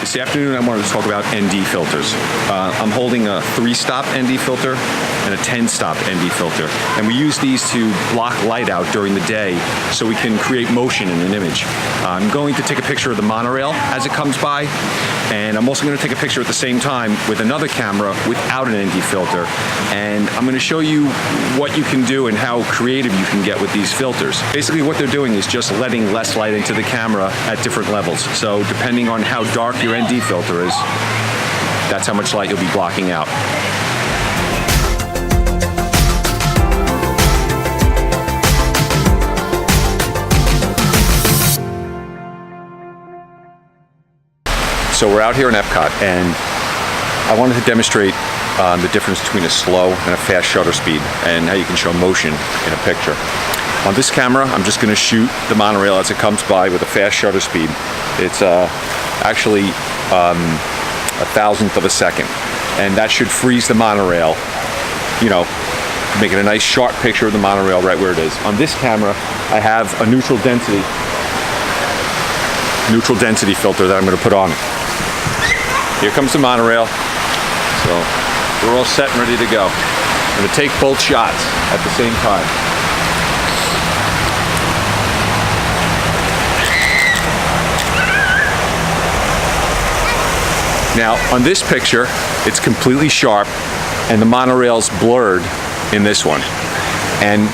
This afternoon I wanted to talk about ND filters. I'm holding a 3-stop ND filter and a 10-stop ND filter. And we use these to block light out during the day so we can create motion in an image. I'm going to take a picture of the monorail as it comes by, and I'm also going to take a picture at the same time with another camera without an ND filter. And I'm going to show you what you can do and how creative you can get with these filters. Basically what they're doing is just letting less light into the camera at different levels. So depending on how dark your ND filter is, that's how much light you'll be blocking out. So we're out here in Epcot, and I wanted to demonstrate the difference between a slow and a fast shutter speed and how you can show motion in a picture. On this camera, I'm just going to shoot the monorail as it comes by with a fast shutter speed. It's actually a thousandth of a second, and that should freeze the monorail, you know, making a nice sharp picture of the monorail right where it is. On this camera, I have a neutral density filter that I'm going to put on it. Here comes the monorail, so we're all set and ready to go. I'm going to take both shots at the same time. Now, on this picture, it's completely sharp, and the monorail's blurred in this one. And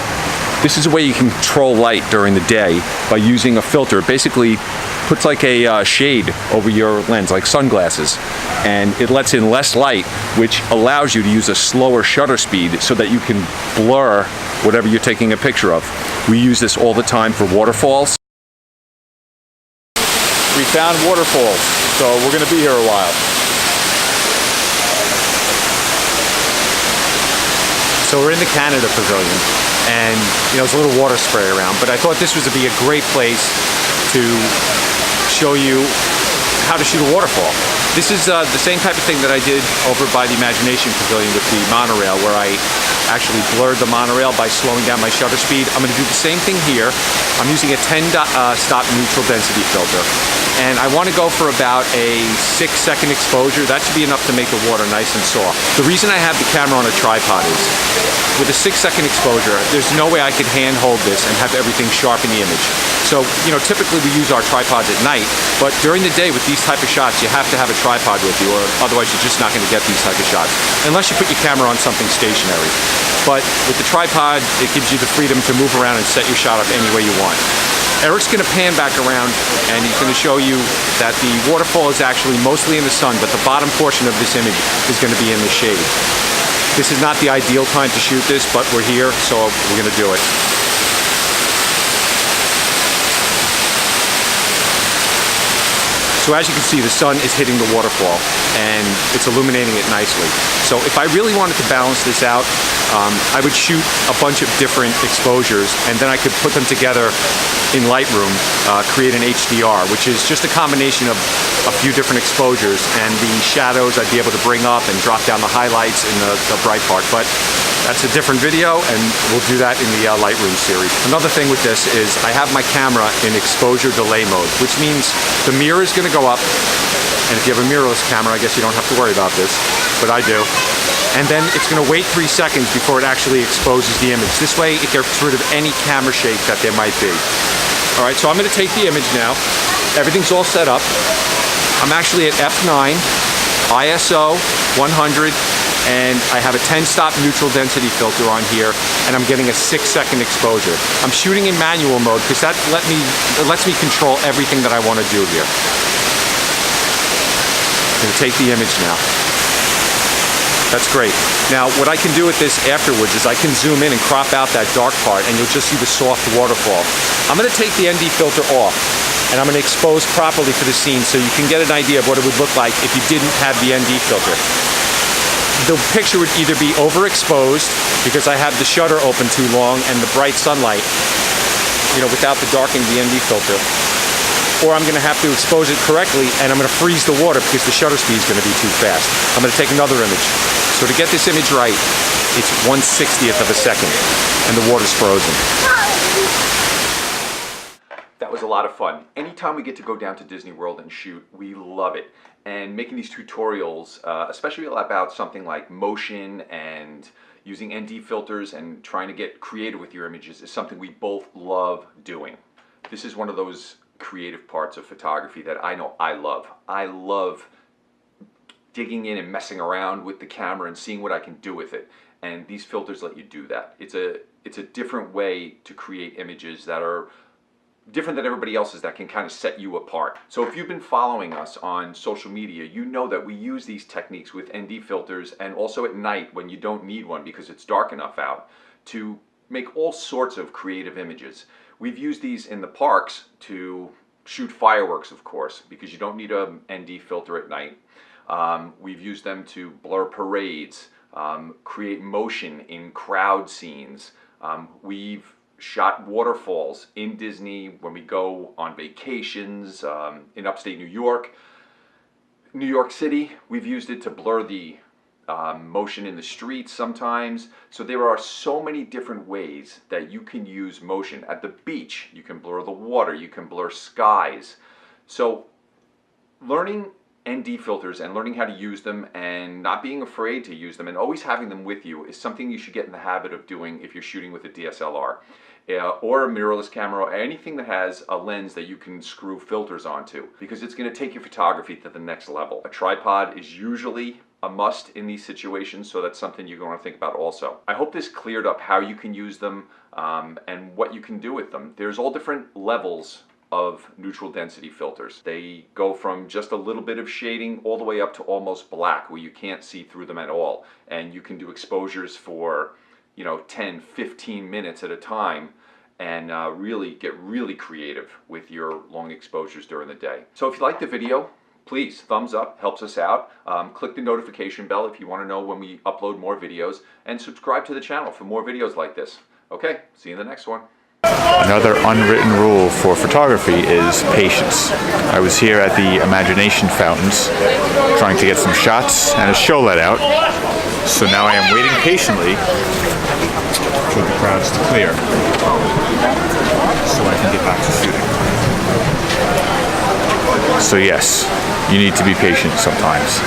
this is a way you can control light during the day by using a filter. It basically puts like a shade over your lens, like sunglasses, and it lets in less light, which allows you to use a slower shutter speed so that you can blur whatever you're taking a picture of. We use this all the time for waterfalls. We found waterfalls, so we're going to be here a while. So we're in the Canada Pavilion, and there's a little water spray around, but I thought this would be a great place to show you how to shoot a waterfall. This is the same type of thing that I did over by the Imagination Pavilion with the monorail, where I actually blurred the monorail by slowing down my shutter speed. I'm going to do the same thing here. I'm using a 10-stop neutral density filter, and I want to go for about a 6-second exposure. That should be enough to make the water nice and soft. The reason I have the camera on a tripod is, with a 6-second exposure, there's no way I could hand hold this and have everything sharp in the image. So, typically we use our tripods at night, but during the day with these type of shots, you have to have a tripod with you, or otherwise you're just not going to get these type of shots, unless you put your camera on something stationary. But with the tripod, it gives you the freedom to move around and set your shot up any way you want. Eric's going to pan back around, and he's going to show you that the waterfall is actually mostly in the sun, but the bottom portion of this image is going to be in the shade. This is not the ideal time to shoot this, but we're here, so we're going to do it. So as you can see, the sun is hitting the waterfall, and it's illuminating it nicely. So if I really wanted to balance this out, I would shoot a bunch of different exposures, and then I could put them together in Lightroom, create an HDR, which is just a combination of a few different exposures, and the shadows I'd be able to bring up and drop down the highlights in the bright part. But that's a different video, and we'll do that in the Lightroom series. Another thing with this is I have my camera in exposure delay mode, which means the mirror is going to go up, and if you have a mirrorless camera, I guess you don't have to worry about this, but I do. And then it's going to wait 3 seconds before it actually exposes the image. This way it gets rid of any camera shake that there might be. Alright, so I'm going to take the image now. Everything's all set up. I'm actually at f9, ISO 100, and I have a 10-stop neutral density filter on here, and I'm getting a 6-second exposure. I'm shooting in manual mode because that lets me control everything that I want to do here. I'm going to take the image now. That's great. Now, what I can do with this afterwards is I can zoom in and crop out that dark part, and you'll just see the soft waterfall. I'm going to take the ND filter off, and I'm going to expose properly for the scene so you can get an idea of what it would look like if you didn't have the ND filter. The picture would either be overexposed because I have the shutter open too long and the bright sunlight, without the darkening the ND filter, or I'm going to have to expose it correctly and I'm going to freeze the water because the shutter speed is going to be too fast. I'm going to take another image. So to get this image right, it's 1/60th of a second and the water's frozen. That was a lot of fun. Anytime we get to go down to Disney World and shoot, we love it. And making these tutorials, especially about something like motion and using ND filters and trying to get creative with your images, is something we both love doing. This is one of those creative parts of photography that I know I love. I love digging in and messing around with the camera and seeing what I can do with it. And these filters let you do that. It's a different way to create images that are different than everybody else's, that can kind of set you apart. So if you've been following us on social media, you know that we use these techniques with ND filters, and also at night when you don't need one because it's dark enough out, to make all sorts of creative images. We've used these in the parks to shoot fireworks, of course, because you don't need a ND filter at night. We've used them to blur parades, create motion in crowd scenes. We've shot waterfalls in Disney when we go on vacations, in upstate New York. New York City, we've used it to blur the motion in the streets sometimes. So there are so many different ways that you can use motion. At the beach, you can blur the water, you can blur skies. So learning ND filters and learning how to use them and not being afraid to use them and always having them with you is something you should get in the habit of doing if you're shooting with a DSLR or a mirrorless camera or anything that has a lens that you can screw filters onto, because it's going to take your photography to the next level. A tripod is usually a must in these situations, so that's something you're going to think about also. I hope this cleared up how you can use them and what you can do with them. There's all different levels of neutral density filters. They go from just a little bit of shading all the way up to almost black, where you can't see through them at all. And you can do exposures for 10, 15 minutes at a time and really get really creative with your long exposures during the day. So if you like the video, please thumbs up, helps us out. Click the notification bell if you want to know when we upload more videos, and subscribe to the channel for more videos like this. Okay, see you in the next one. Another unwritten rule for photography is patience. I was here at the Imagination Fountains trying to get some shots, and a show let out. So now I am waiting patiently for the crowds to clear so I can get back to shooting. So yes, you need to be patient sometimes.